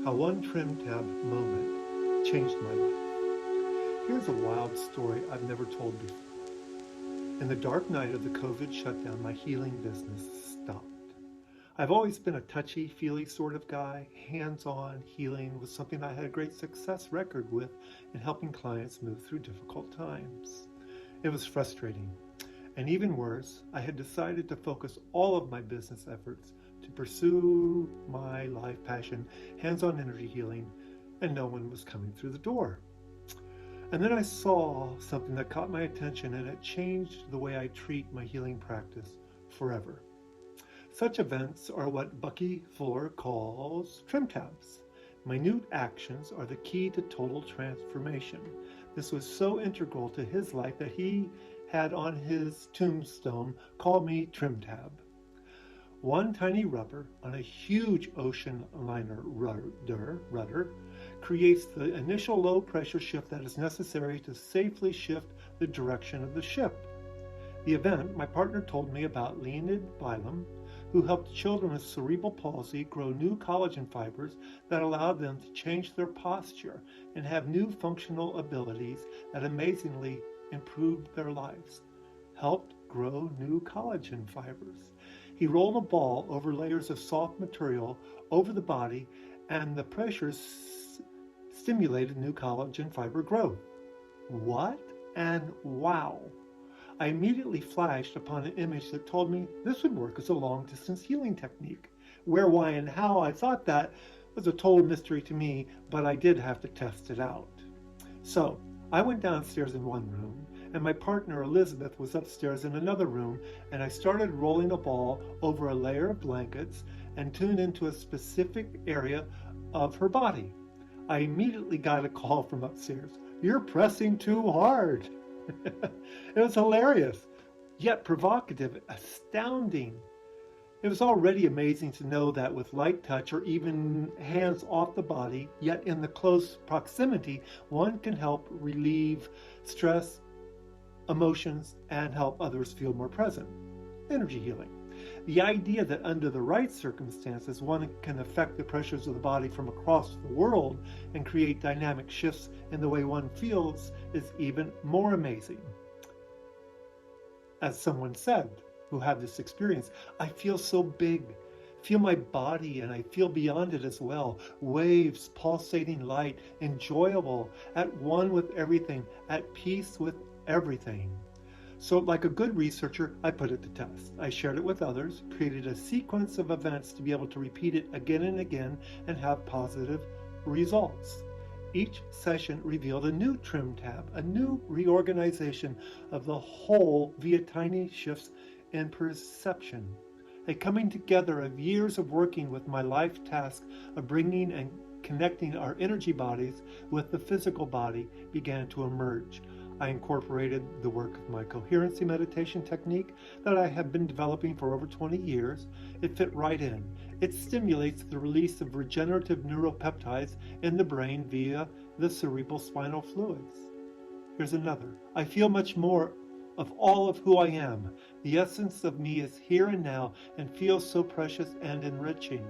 How one trim tab moment changed my life. Here's a wild story I've never told before. In the dark night of the COVID shutdown, my healing business stopped. I've always been a touchy-feely sort of guy. Hands-on healing was something I had a great success record with in helping clients move through difficult times. It was frustrating. And even worse, I had decided to focus all of my business efforts to pursue my life passion, hands-on energy healing, and no one was coming through the door. And then I saw something that caught my attention, and it changed the way I treat my healing practice forever. Such events are what Bucky Fuller calls trim tabs. Minute actions are the key to total transformation. This was so integral to his life that he had on his tombstone called me Trim Tab. One tiny rubber on a huge ocean liner rudder creates the initial low pressure shift that is necessary to safely shift the direction of the ship. The event my partner told me about Leonid Bilam, who helped children with cerebral palsy grow new collagen fibers that allowed them to change their posture and have new functional abilities that amazingly improved their lives. Helped grow new collagen fibers. He rolled a ball over layers of soft material over the body, and the pressures stimulated new collagen fiber growth. What? And wow! I immediately flashed upon an image that told me this would work as a long-distance healing technique. Where, why, and how I thought that was a total mystery to me, but I did have to test it out. So, I went downstairs in one room, and my partner Elizabeth was upstairs in another room, and I started rolling a ball over a layer of blankets and tuned into a specific area of her body. I immediately got a call from upstairs. "You're pressing too hard." It was hilarious, yet provocative, astounding. It was already amazing to know that with light touch or even hands off the body, yet in the close proximity, one can help relieve stress, emotions, and help others feel more present. Energy healing. The idea that under the right circumstances, one can affect the pressures of the body from across the world and create dynamic shifts in the way one feels is even more amazing. As someone said who had this experience, I feel so big. Feel my body, and I feel beyond it as well. Waves, pulsating light, enjoyable, at one with everything, at peace with everything. So, like a good researcher, I put it to test. I shared it with others, created a sequence of events to be able to repeat it again and again and have positive results. Each session revealed a new trim tab, a new reorganization of the whole via tiny shifts in perception. A coming together of years of working with my life task of bringing and connecting our energy bodies with the physical body began to emerge. I incorporated the work of my coherency meditation technique that I have been developing for over 20 years. It fit right in. It stimulates the release of regenerative neuropeptides in the brain via the cerebral spinal fluids. Here's another. I feel much more of all of who I am. The essence of me is here and now and feels so precious and enriching.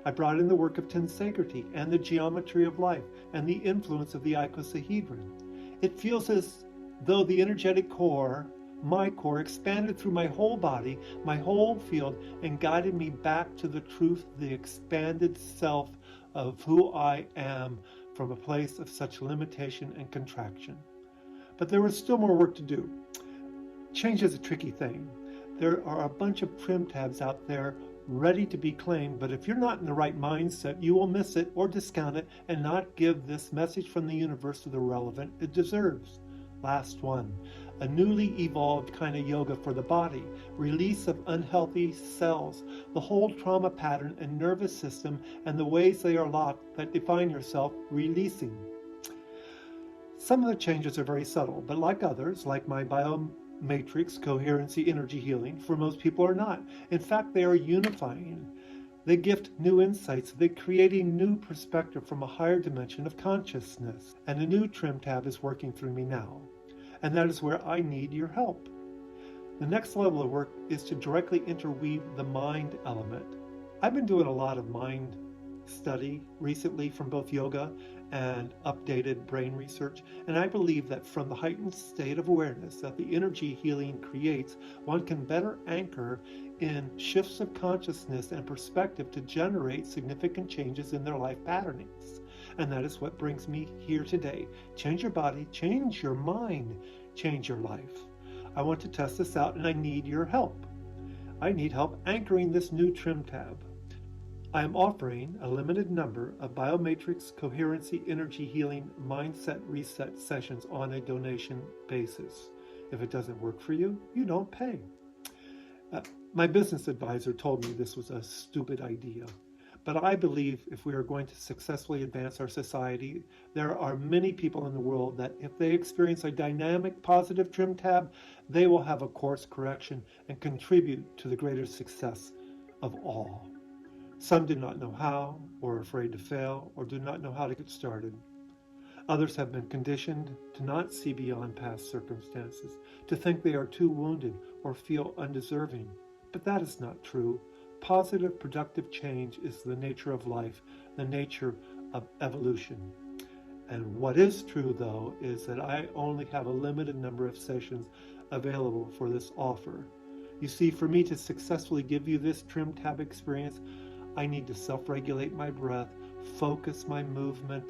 I brought in the work of tensegrity and the geometry of life and the influence of the icosahedron. It feels as though the energetic core, my core, expanded through my whole body, my whole field, and guided me back to the truth, the expanded self of who I am from a place of such limitation and contraction. But there was still more work to do. Change is a tricky thing. There are a bunch of trim tabs out there ready to be claimed, but if you're not in the right mindset, you will miss it or discount it and not give this message from the universe the relevance it deserves. Last one, a newly evolved kind of yoga for the body, release of unhealthy cells, the whole trauma pattern and nervous system and the ways they are locked that define yourself, releasing. Some of the changes are very subtle, but like others, like my biomatrix, coherency, energy healing, for most people are not. In fact, they are unifying. They gift new insights. They create a new perspective from a higher dimension of consciousness. And a new trim tab is working through me now. And that is where I need your help. The next level of work is to directly interweave the mind element. I've been doing a lot of mind study recently from both yoga and updated brain research, and I believe that from the heightened state of awareness that the energy healing creates, one can better anchor in shifts of consciousness and perspective to generate significant changes in their life patternings. And that is what brings me here today. Change your body, change your mind, change your life. I want to test this out and I need your help. I need help anchoring this new trim tab. I am offering a limited number of Biomatrix Coherency Energy Healing Mindset Reset sessions on a donation basis. If it doesn't work for you, you don't pay. My business advisor told me this was a stupid idea. But I believe if we are going to successfully advance our society, there are many people in the world that if they experience a dynamic positive trim tab, they will have a course correction and contribute to the greater success of all. Some do not know how, or are afraid to fail, or do not know how to get started. Others have been conditioned to not see beyond past circumstances, to think they are too wounded or feel undeserving. But that is not true. Positive, productive change is the nature of life, the nature of evolution. And what is true, though, is that I only have a limited number of sessions available for this offer. You see, for me to successfully give you this trim tab experience, I need to self-regulate my breath, focus my movement,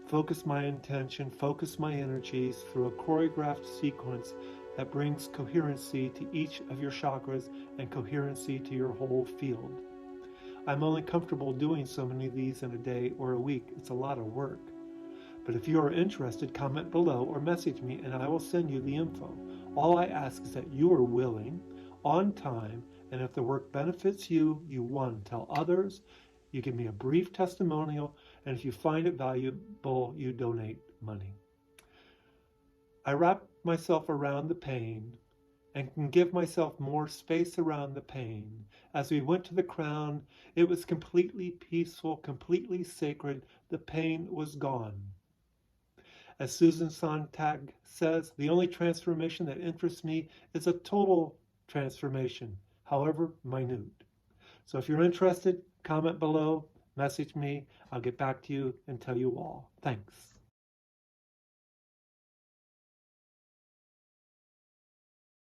focus my intention, focus my energies through a choreographed sequence that brings coherency to each of your chakras and coherency to your whole field. I'm only comfortable doing so many of these in a day or a week. It's a lot of work. But if you are interested, comment below or message me and I will send you the info. All I ask is that you are willing, on time, and if the work benefits you, you one, tell others, you give me a brief testimonial, and if you find it valuable, you donate money. I wrap myself around the pain and can give myself more space around the pain. As we went to the crown, it was completely peaceful, completely sacred. The pain was gone. As Susan Sontag says, the only transformation that interests me is a total transformation, however minute. So if you're interested, comment below, message me. I'll get back to you and tell you all. Thanks.